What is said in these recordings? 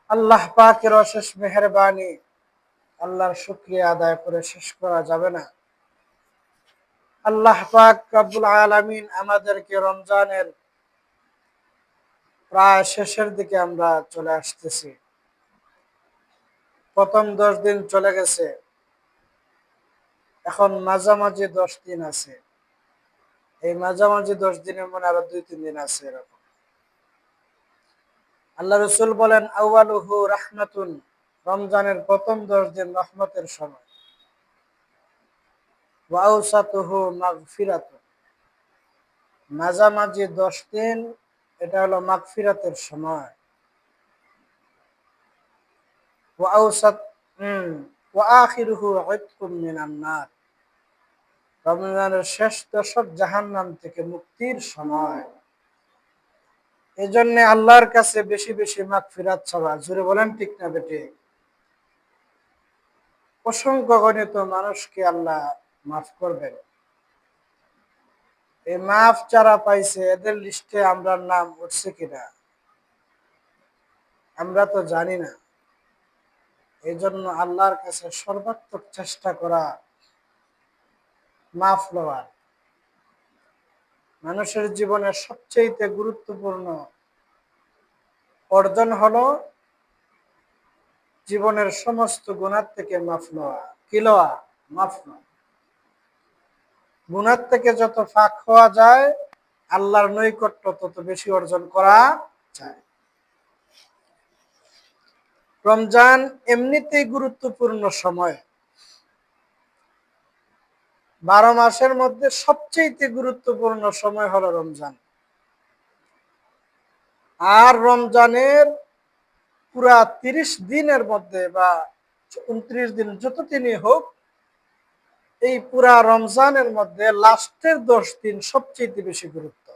আল্লাহ পাকের অশেষ মেহেরবানি, আল্লাহর শুকরিয়া আদায় করে শেষ করা যাবে না। আল্লাহ পাক রব্বুল আলামিন আমাদেরকে রমজানের প্রায় শেষের দিকে আমরা চলে আসতেছি। প্রথম 10 দিন চলে গেছে, এখন মাঝামাঝি 10 দিন আছে। এই মাঝামাঝি 10 দিনের মনে আরো 2-3 দিন আছে। এরকম আল্লাহ রসুল বলেন, আউয়ালুহু রাহমাতুন, রমজানের প্রথম 10 দিন রহমতের সময়। ওয়া আওসাতুহু মাগফিরাতুন, মাঝামাঝি 10 দিন এটা হলো মাগফিরাতের সময়। ওয়া আওসাত ওয়া আখিরুহু ইতকুম মিনান নার, রমজানের শেষ দশক জাহান্নাম থেকে মুক্তির সময়। এজন্য আল্লাহর কাছে বেশি বেশি মাগফিরাত চাওয়া। জোরে বলেন ঠিক না বেটে? অসংখ্য গণিত মানুষকে আল্লাহ মাফ করবেন। এই মাফ যারা পাইছে এদের লিস্টে আমরা নাম উঠছে কিনা আমরা তো জানি না। এই জন্য আল্লাহর কাছে সর্বাত্মক চেষ্টা করা মাফ লওয়ার। মানুষের জীবনের সবচেয়ে গুরুত্বপূর্ণ অর্জন হলো জীবনের সমস্ত গুনাহ থেকে মাফ লওয়া। কি লওয়া? মাফ লওয়া। গুনাহ থেকে যত ফাঁক হওয়া যায়, আল্লাহর নৈকট্য তত বেশি অর্জন করা যায়। রমজান এমনিতেই গুরুত্বপূর্ণ সময়। 12 মাসের মধ্যে সবচেয়ে গুরুত্বপূর্ণ সময় হলো রমজান। আর রমজানের পুরা 30 দিনের মধ্যে বা 29 দিন যত দিনই হোক, এই পুরা রমজানের মধ্যে লাস্টের 10 দিন সবচেয়ে বেশি গুরুত্ব।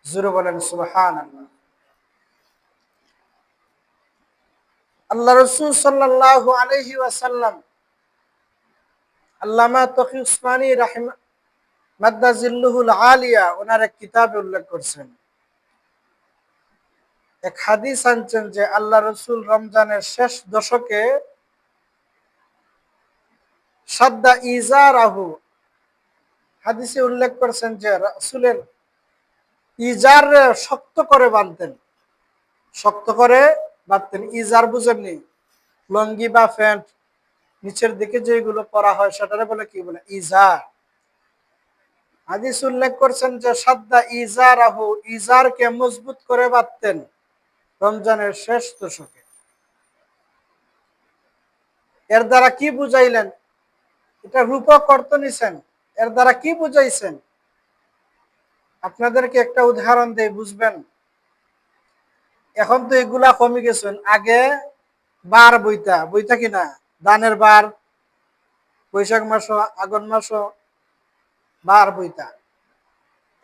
জোরে বলেন সুবহানাল্লাহ। আল্লাহ রাসূল সাল্লাল্লাহু আলাইহি ওয়াসাল্লাম, আল্লামা তকি উসমানী মাদ্দাজিল্লুহুল আলিয়া ওনার এক কিতাবে উল্লেখ করছেন, এক হাদিস আনছেন যে আল্লাহ রসুল রমজানের শেষ দশকে সাদ্দা ইজারাহু, হাদিসে উল্লেখ করছেন যে রাসূলের ইজার শক্ত করে বাঁধতেন। শক্ত করে বাঁধতেন। ইজার বুঝেননি? লঙ্গি বা প্যান্ট নিচের দিকে যেগুলো পরা হয় সেটারে বলে কি বলে? ইজার। হাদিস উল্লেখ করছেন যে সাদ্দা ইজারাহু, ইজারকে মজবুত করে বাঁধতেন রমজানের শেষ দশকে। এর দ্বারা কি বুঝাইলেন? এটা রূপক অর্থ নিছেন। এর দ্বারা কি বুঝাইছেন? আপনাদেরকে একটা উদাহরণ দিয়ে বুঝবেন। এখন তো এগুলা কমে গেছেন। আগে বার বইতা বইতা কিনা, দানের বার, বৈশাখ মাস, আগুন মাস বার বইতা।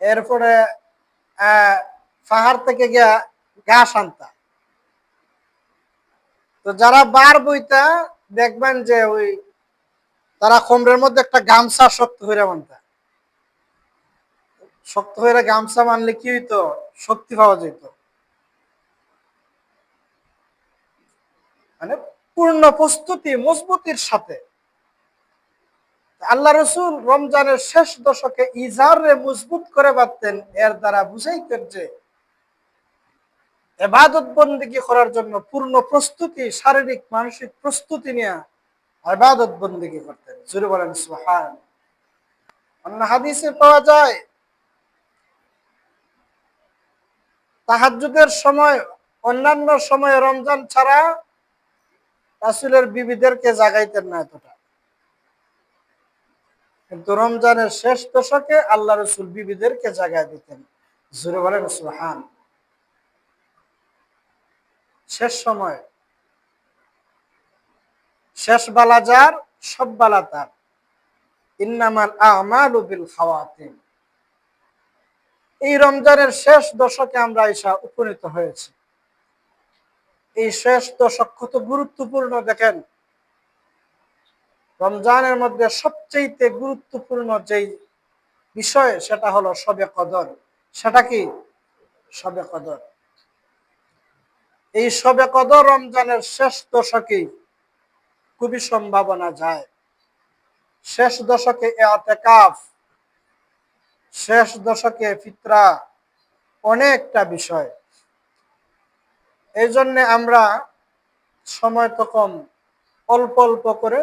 এরপরে পাহাড় থেকে গিয়া ঘাস আনতা। তো যারা বার বইতা দেখবেন যে ওই তারা কোমরের মধ্যে একটা গামছা শক্ত হইরা বানতা। শক্ত হইরা গামছা মানলে কি হইতো? শক্তি পাওয়া যেত। মানে পূর্ণ প্রস্তুতি, মজবুতির সাথে। আল্লাহ রসুল রমজানের শেষ দশকে ইজারে মজবুত করে বাঁধতেন। এর দ্বারা বুঝাইতেন যে ইবাদত বন্দেগী করার জন্য পূর্ণ প্রস্তুতি, শারীরিক মানসিক প্রস্তুতি নিয়ে ইবাদত বন্দেগী করতেন। জোরে বলেন সুবহান। অন্য হাদিসে পাওয়া যায় তাহাজ্জুদের সময়, অন্যান্য সময়ে রমজান ছাড়া রাসূলের বিবিদেরকে জাগাইতেন না এতটা, কিন্তু রমজানের শেষ দশকে আল্লাহ রসুল বিবিদেরকে জাগায় দিতেন। জোরে বলেন সুবহান। শেষ সময়, শেষ বালা যার সব বালা তার। ইন্নামাল আমালু বিল খাওয়াতিম। এই রমজানের শেষ দশকে আমরা এসে উপনীত হয়েছি। এই শেষ দশক কত গুরুত্বপূর্ণ দেখেন। রমজানের মধ্যে সবচেয়ে গুরুত্বপূর্ণ যেই বিষয় সেটা হলো শবে কদর। সেটা কি? শবে কদর। এই শবে কদর রমজানের শেষ দশকে খুবই সম্ভাবনা যায়। শেষ দশকে ইতিকাফ, শেষ দশকে ফিতরা, অনেকটা বিষয়। এই জন্য আমরা সময় তো কম, অল্প অল্প করে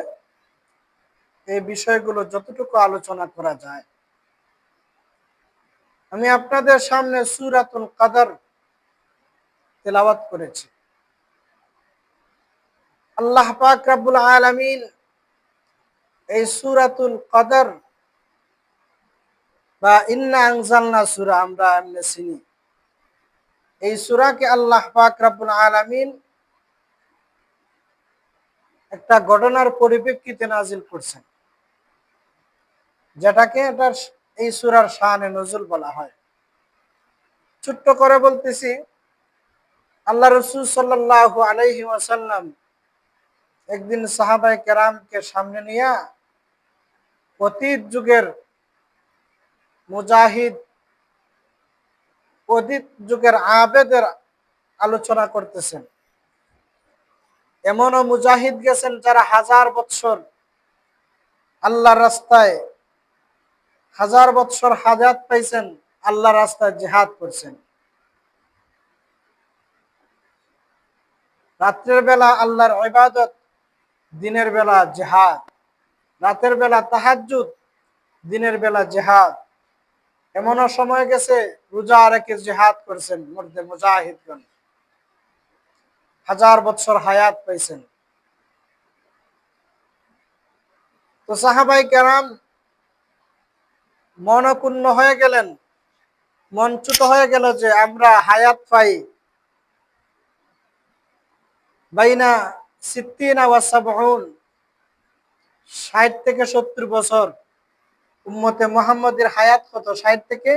এই বিষয়গুলো যতটুকু আলোচনা করা যায়। আমি আপনাদের সামনে সূরাতুল কদর তেলাওয়াত করেছি। আল্লাহ পাক রব্বুল আলামিন এই সূরাতুল কদর বা ইন্না আনজালনা সূরা আমরা এমনি চিনি, এই সূরাকে আল্লাহ পাক রব্বুল আলামিন একটা ঘটনার পরিপ্রেক্ষিতে নাজিল করছেন, যেটাকে এই সূরার শানে নজুল বলা হয়। ছোট্ট করে বলতেছি, আল্লাহ রাসূল সাল্লাল্লাহু আলাইহি ওয়াসাল্লাম একদিন সাহাবায়ে কেরামকে সামনে নিয়ে অতীত যুগের মুজাহিদ, অতীত যুগের আবেদের আলোচনা করতেছেন। এমনও মুজাহিদ গেছেন যারা 1000 বছর আল্লাহর রাস্তায়, 1000 বছর হায়াত পাইছেন, আল্লাহর রাস্তায় জিহাদ করছেন। রাত্রের বেলা আল্লাহর ইবাদত, দিনের বেলা জিহাদ, রাতের বেলা তাহাজ্জুদ, দিনের বেলা জিহাদ। এমনও সময় গেছে রোজা রেখে জিহাদ করছেন মধ্যে মুজাহিদগণ, 1000 বছর হায়াত পাইছেন। তো সাহাবায়ে কেরাম মনক্ষুণ্ণ হয়ে গেলেন, মনচ্যুত হয়ে গেল যে আমরা হায়াত পাই বাইনা সিত্তিনা ওয়া সাবউন, 60 থেকে 70 বছর। উম্মতে মুহাম্মাদের হায়াত কত? 60 থেকে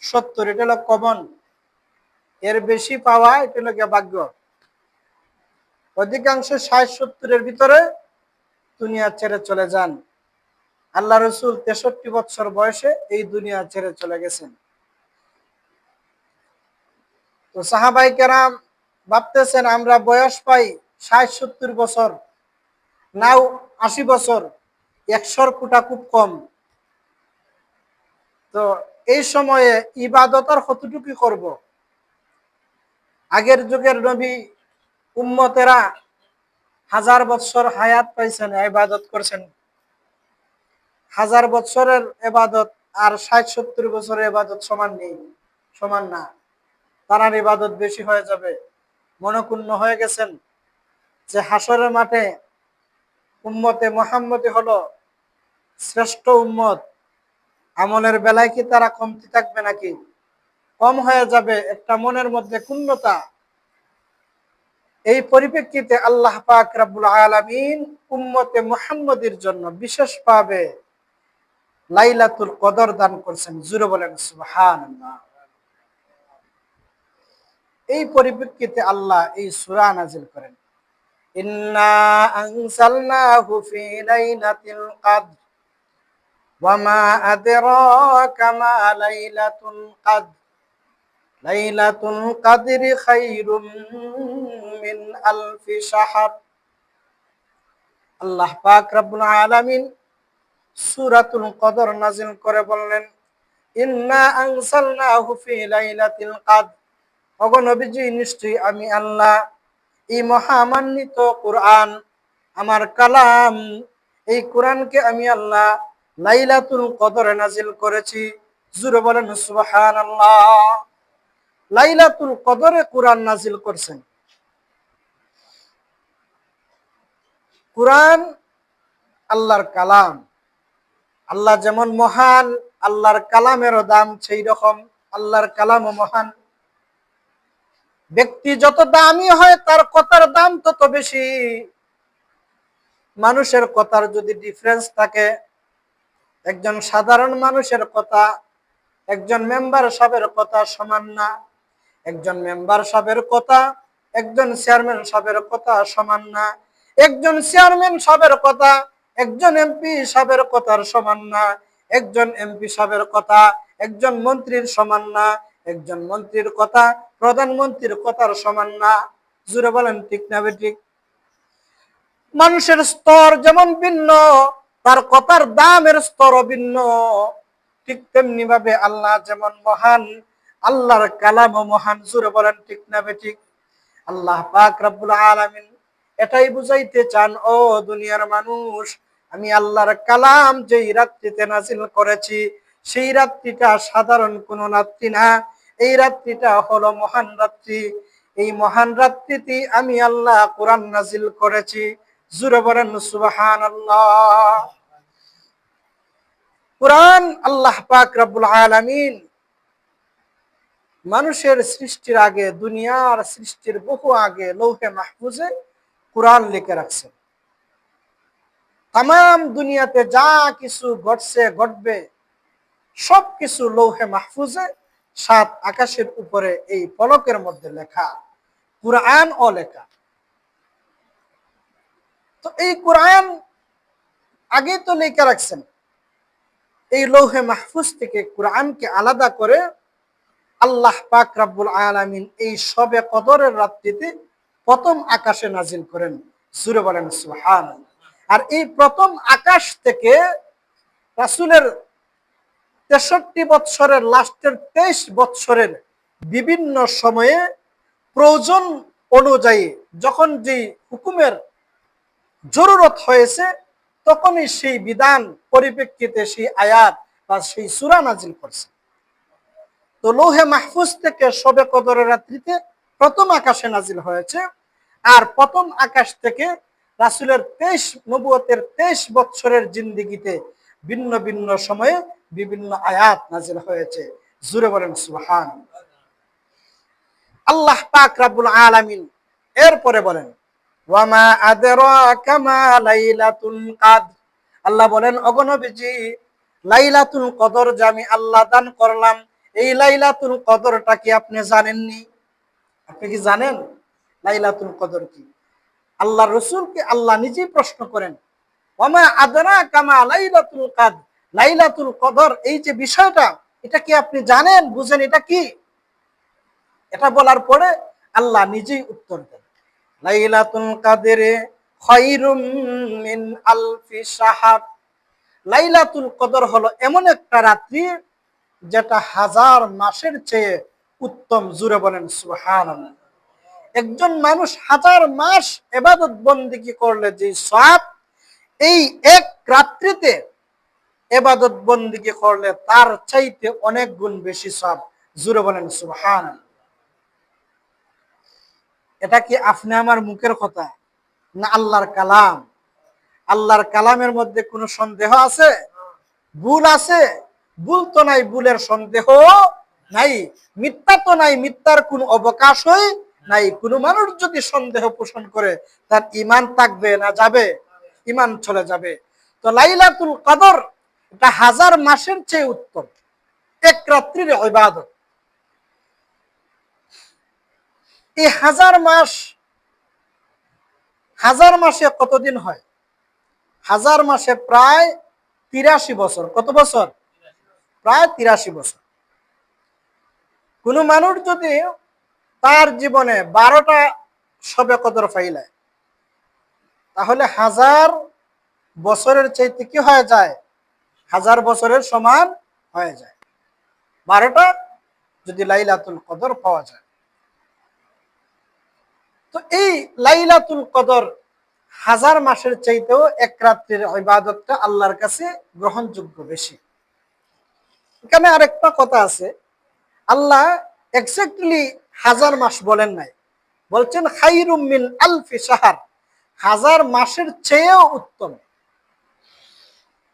70, এটা হলো কমন। এর বেশি পাওয়া এটা হলো ভাগ্য। অধিকাংশ 60-70 ভিতরে দুনিয়া ছেড়ে চলে যান। আল্লাহ রাসূল 63 বছর বয়সে এই দুনিয়া ছেড়ে চলে গেছেন। তো সাহাবায়ে কেরাম ভাবতেছেন আমরা বয়স পাই 60-70 বছর, নাও 80 বছর, 100 কোটা খুব কম। তো এই সময়ে ইবাদত আর কতটুকু করব? আগের যুগের নবী উম্মতেরা 1000 বছর হায়াত পাইছেন, ইবাদত করছেন। 1000 বছরের ইবাদত আর 60-70 বছরের ইবাদত সমান নেই, সমান না। তার ইবাদত বেশি হয়ে যাবে। মনক্ষুণ্ণ হয়ে গেছেন যে হাসরের মাঠে উম্মতে মুহাম্মদী হলো শ্রেষ্ঠ উম্মত। আমলের বেলায় কি তারা কমতি থাকবে নাকি? কম হয়ে যাবে, একটা মনের মধ্যে ক্ষুণ্ণতা। এই পরিপ্রেক্ষিতে আল্লাহ পাক রব্বুল আলামিন উম্মতে মুহাম্মদীর জন্য বিশেষভাবে লাইলাতুল কদর দান করছেন। জোরে বলেন সুবহানাল্লাহ। এই পরিপ্রেক্ষিতে আল্লাহ এই সূরা নাযিল করেন, ইন্না আনসালনাহু ফি লাইলাতিল কদর ওয়া মা আদরাকা মা লাইলাতুল কদর লাইলাতুল কদরি খায়রুম মিন আলফি শাহর। আল্লাহ পাক রব্বুল আলামিন সূরাতুল কদর নাযিল করে বললেন, ইন্না আনসালনাহু ফি লাইলাতিল কদর, ওগো নবীজি নিশ্চয়ই আমি আল্লাহ এই মহামান্বিত কুরআন, আমার কালাম, এই কুরআনকে আমি আল্লাহ লাইলাতুল কদরে নাযিল করেছি। জোরে বলেন সুবহানাল্লাহ। লাইলাতুল কদরে কুরআন নাযিল করছেন। কুরআন আল্লাহর কালাম। আল্লাহ যেমন মহান, আল্লাহর কালামেরও দাম সেই রকম। আল্লাহর কালামও মহান। ব্যক্তি যত দামি হয় তার কথার দাম তত বেশি। মানুষের কথার যদি ডিফারেন্স থাকে, একজন সাধারণ মানুষের কথা একজন মেম্বার সাহেবের কথা সমান না, একজন মেম্বার সাহেবের কথা একজন চেয়ারম্যান সাহেবের কথা সমান না, একজন চেয়ারম্যান সাহেবের কথা একজন এমপি সাহেবের কথার সমান না, একজন এমপি সাহেবের কথা একজন মন্ত্রীর সমান না, একজন মন্ত্রীর কথা প্রধানমন্ত্রীর কথার সমান না। জুড়ে বলেন ঠিক না বেঠিক? মানুষের স্তর যেমন ভিন্ন, তার কথার দামের স্তরও ভিন্ন। ঠিক তেমনি ভাবে আল্লাহ যেমন মহান, আল্লাহর কালামও মহান। জুড়ে বলেন ঠিক না বেঠিক? আল্লাহ পাক রব্বুল আলামিন এটাই বুঝাইতে চান, ও দুনিয়ার মানুষ, আমি আল্লাহর কালাম যেই রাত্রিতে নাজিল করেছি, সেই রাত্রিটা সাধারণ কোন রাত্রি না। এই রাত্রিটা হলো মহান রাত্রি। এই মহান রাত্রিতে আমি আল্লাহ কোরআন নাজিল করেছি। জুরে বলেন সুবহানাল্লাহ। কোরআন আল্লাহ পাক রব্বুল আলামিন মানুষের সৃষ্টির আগে, দুনিয়ার সৃষ্টির বহু আগে লৌহে মাহফুজে কোরআন লিখে রাখছেন। তাম দুনিয়াতে যা কিছু ঘটছে ঘটবে সবকিছু লৌহে মাহফুজে, সাত আকাশের উপরে এই ফলকের মধ্যে লেখা, কোরআন ও লেখা। তো এই কোরআন আগে তো লিখে রাখছেন। এই লৌহে মাহফুজ থেকে কোরআনকে আলাদা করে আল্লাহ পাক রব্বুল আলামিন এই শবে কদরের রাত্রিতে প্রথম আকাশে নাজিল করেন। সূরা বলেন সুবহানাল্লাহ। আর এই প্রথম আকাশ থেকে রাসূলের 63 বৎসরের লাস্টের 23 বৎসরের বিভিন্ন সময়ে প্রয়োজন অনুযায়ী যখন যে হুকুমের জরুরত হয়েছে, তখনই সেই বিধান পরিপ্রেক্ষিতে সেই আয়াত বা সেই সূরা নাজিল করছে। তো লৌহে মাহফুজ থেকে শবে কদরের রাত্রিতে প্রথম আকাশে নাজিল হয়েছে। আর প্রথম আকাশ থেকে রাসূলের 23 নবুয়তের 23 বৎসরের জিন্দেগিতে ভিন্ন ভিন্ন সময়ে বিভিন্ন আয়াত নাজিল হয়েছে। জুরে বলেন সুবহানাল্লাহ। আল্লাহ পাক রব্বুল আলামিন এরপরে বলেন, ওয়ামা আদরাকা মা লাইলাতুল কদর। আল্লাহ বলেন, ওগো নবীজি, লাইলাতুল কদর যে আমি আল্লাহ দান করলাম, এই লাইলাতুল কদরটা কি আপনি জানেননি? আপনি কি জানেন লাইলাতুল কদর কি? আল্লাহ রাসূলকে আল্লাহ নিজেই প্রশ্ন করেন, ওয়ামা আদরাকা মা লাইলাতুল কদর, লাইলাতুল কদর এই যে বিষয়টা, এটা কি আপনি জানেন, বুঝেন এটা কি? এটা বলার পরে আল্লাহ নিজেই উত্তর দেন, লাইলাতুল কদরে খায়রুম মিন আলফি শাহর। লাইলাতুল কদর হলো এমন একটা রাত্রি যেটা 1000 মাসের চেয়ে উত্তম। জুরে বলেন সুবহানাল্লাহ। একজন মানুষ 1000 মাস ইবাদত বন্দেগী করলে যে সওয়াব, এই এক রাত্রিতে ইবাদত বন্দেগী করলে তার চাইতে অনেক গুণ বেশি সওয়াব। জুরে বলেন সুবহানাল্লাহ। এটা কি আপনি আমার মুখের কথা না আল্লাহর কালাম? আল্লাহর কালামের মধ্যে কোনো সন্দেহ আছে? ভুল আছে? ভুল তো নাই, ভুলের সন্দেহ নাই, মিথ্যা তো নাই, মিথ্যার কোন অবকাশই নাই। কোন মানুষ যদি সন্দেহ পোষণ করে তার ঈমান থাকবে না যাবে? ঈমান চলে যাবে। তো লাইলাতুল কদর এটা 1000 মাসের চেয়ে উত্তম এক রাত্রির ইবাদত। এই 1000 মাস, 1000 মাসে কতদিন হয়? 1000 মাসে প্রায় 83 বছর। কত বছর? প্রায় 83 বছর। কোন মানুষ যদি তার জীবনে 12টা শবে কদর পাইলে, তাহলে 1000 বছরের চাইতে কি হয়ে যায়? 1000 বছরের সমান হয়ে যায় 12টা যদি লাইলাতুল কদর পাওয়া যায়। তো এই লাইলাতুল কদর 1000 মাসের চাইতেও এক রাত্রির ইবাদতটা আল্লাহর কাছে গ্রহণযোগ্য বেশি। এখানে আরেকটা কথা আছে, আল্লাহ এক্স্যাক্টলি 1000 মাস বলেন নাই, বলছেন খায়রুম মিন আলফি শাহর, 1000 মাসের চেয়েও উত্তম।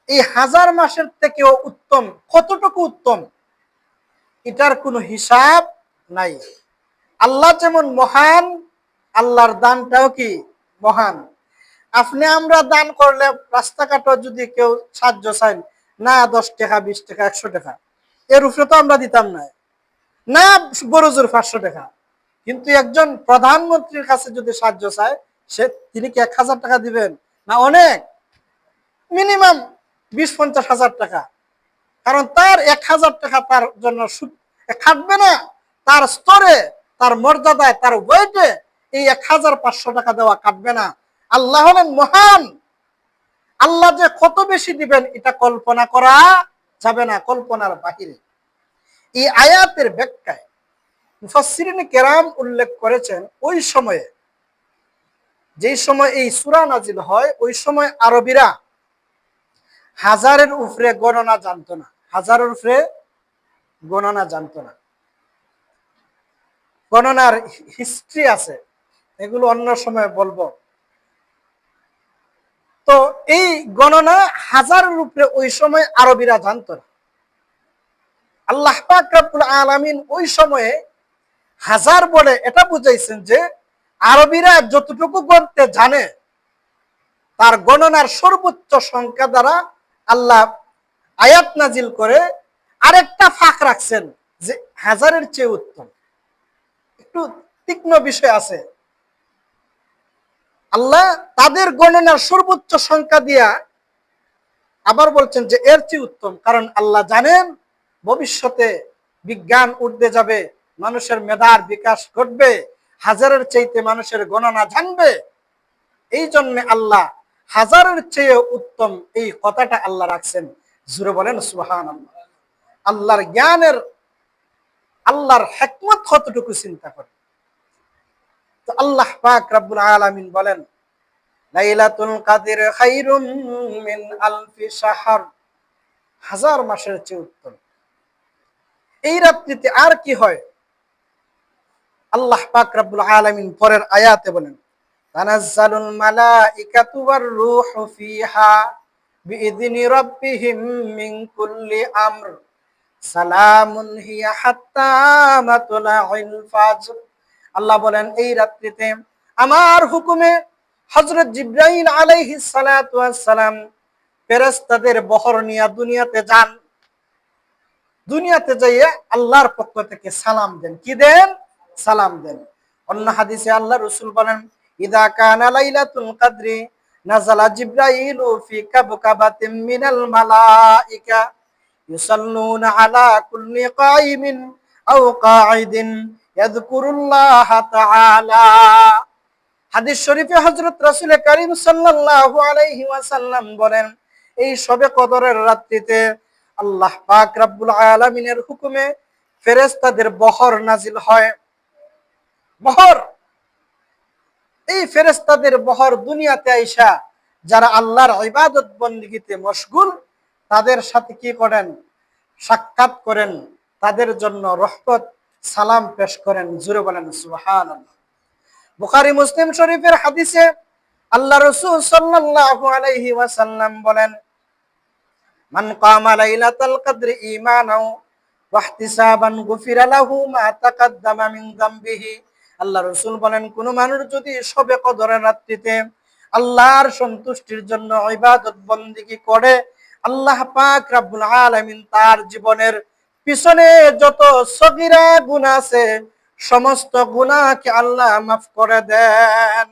এই 1000 মাসের থেকেও উত্তম, কতটুকু উত্তম এটার কোনো হিসাব নাই। আল্লাহ যেমন মহান, আল্লাহর দানটাও কি মহান। আপনি আমরা দান করলে রাস্তাঘাটে যদি কেউ সাহায্য চাই, না 10 টাকা 20 টাকা 100 টাকা, এর উপরে তো আমরা দিতাম না, না বড়জোর 500 টাকা। কিন্তু একজন প্রধানমন্ত্রীর কাছে যদি সাহায্য চায়, তিনি কি 1000 টাকা দিবেন? না, অনেক, মিনিমাম 20-50 হাজার টাকা। কারণ তার 1000 টাকা তার জন্য খাটবে না, তার স্তরে, তার মর্যাদায়, তার ওয়েটে এই 1500 টাকা দেওয়া কাটবে না। আল্লাহ হলেন মহান, আল্লাহ যে কত বেশি দিবেন এটা কল্পনা করা যাবে না, কল্পনার বাহিরে। এই আয়াতের ব্যাখ্যায় মুফাসসিরিন কেরাম উল্লেখ করেছেন, ওই সময়ে যেই সময় এই সূরা নাজিল হয় ওই সময় আরবীরা হাজারের উপরে গণনা জানতো না, হাজারের উপরে গণনা জানতো না। গণনার হিস্ট্রি আছে, এগুলো অন্য সময় বলবো। তো এই গণনা হাজারের উপরে ওই সময় আরবীরা জানতো না। আল্লাহ পাক রব্বুল আলামিন ওই সময়ে হাজার বলে এটা বুঝাইছেন যে আরবীরা যতটুকু গণতে জানে তার গণনার সর্বোচ্চ সংখ্যা দ্বারা আল্লাহ আয়াত নাজিল করে আরেকটা ফাঁক রাখছেন যে হাজারের চেয়ে উত্তম। একটু তীক্ষ্ণ বিষয় আছে। আল্লাহ তাদের গণনার সর্বোচ্চ সংখ্যা দিয়া আবার বলছেন যে এর চেয়ে উত্তম, কারণ আল্লাহ জানেন ভবিষ্যতে বিজ্ঞান উঠতে যাবে, মানুষের মেধার বিকাশ ঘটবে, হাজারের চাইতে মানুষের গণনা জানবে। এই জন্য আল্লাহ হাজারের চেয়ে উত্তম এই কথাটা আল্লাহ রাখছেন। জুড়ে বলেন সুবহানাল্লাহ। আল্লাহর জ্ঞানের, আল্লাহর হিকমত কতটুকু চিন্তা করে। তো আল্লাহ পাক রব্বুল আলামিন বলেন, লাইলাতুল কাদর খায়রুম মিন আলফি শাহর, হাজার মাসের চেয়ে উত্তম। এই রাত্রিতে আর কি হয়? আল্লাহ পাক রব্বুল আলামিন পরের আয়াতে বলেন, তানাজ্জালুল মালাইকাতু ওয়ার রূহু ফিহা বিইذনি রাব্বিহিম মিন কুল্লি আমর সালামুন হিয়া হাত্তা মাতলাইল ফাজর। আল্লাহ বলেন এই রাত্রিতে আমার হুকুমে হযরত জিবরাইল আলাইহিস সালাতু ওয়াস সালাম ফেরেশতাদের বহর নিয়ে দুনিয়াতে যান। দুনিয়াতে যাইয়ে আল্লাহর পক্ষ থেকে সালাম দেন। কি দেন? সালাম দেন। অন্য হাদিসে আল্লাহ রাসূল বলেন, ইদা কানা লাইলাতুল কদরি নাযালা জিবরাইলু ফি কাবকাবাতিন মিনাল মালাইকা ইউসাল্লুনা আলা কুল্লি কাইমিন আও কাঈদিন ইয়াযকুরুল্লাহ তাআলা। হাদিস শরীফে হযরত রাসূল কারীম সাল্লাল্লাহু আলাইহি ওয়াসাল্লাম বলেন, এই শবে কদরের রাত্রিতে আল্লাহ পাক রব্বুল আলামিনের হুকুমে ফেরেশতাদের বহর নাজিল হয়। বহর, এই ফেরেশতাদের বহর দুনিয়াতে আইসা যারা আল্লাহর ইবাদত বন্দেগীতে মশগুল তাদের সাথে কি করেন? সাক্ষাৎ করেন, তাদের জন্য রহমত সালাম পেশ করেন। জুরে বলেন সুবহানাল্লাহ। বুখারী মুসলিম শরীফের হাদিসে আল্লাহ রাসূল সাল্লাল্লাহু আলাইহি ওয়াসাল্লাম বলেন, মান কামা লাইলাতাল কদরি ঈমানাও ওয়া ইহতিসাবান গুফিরা লাহু মা তাকাদ্দামা মিন যামবিহি। আল্লাহ রাসূল বলেন, কোন মানুষ যদি শবে কদরের রাত্রিতে আল্লাহর সন্তুষ্টির জন্য ইবাদত বন্দেগী করে, আল্লাহ পাক রব্বুল আলামিন তার জীবনের পিছনে যত সগীরা গুনাহ আছে সমস্ত গুনাহকে আল্লাহ মাফ করে দেন।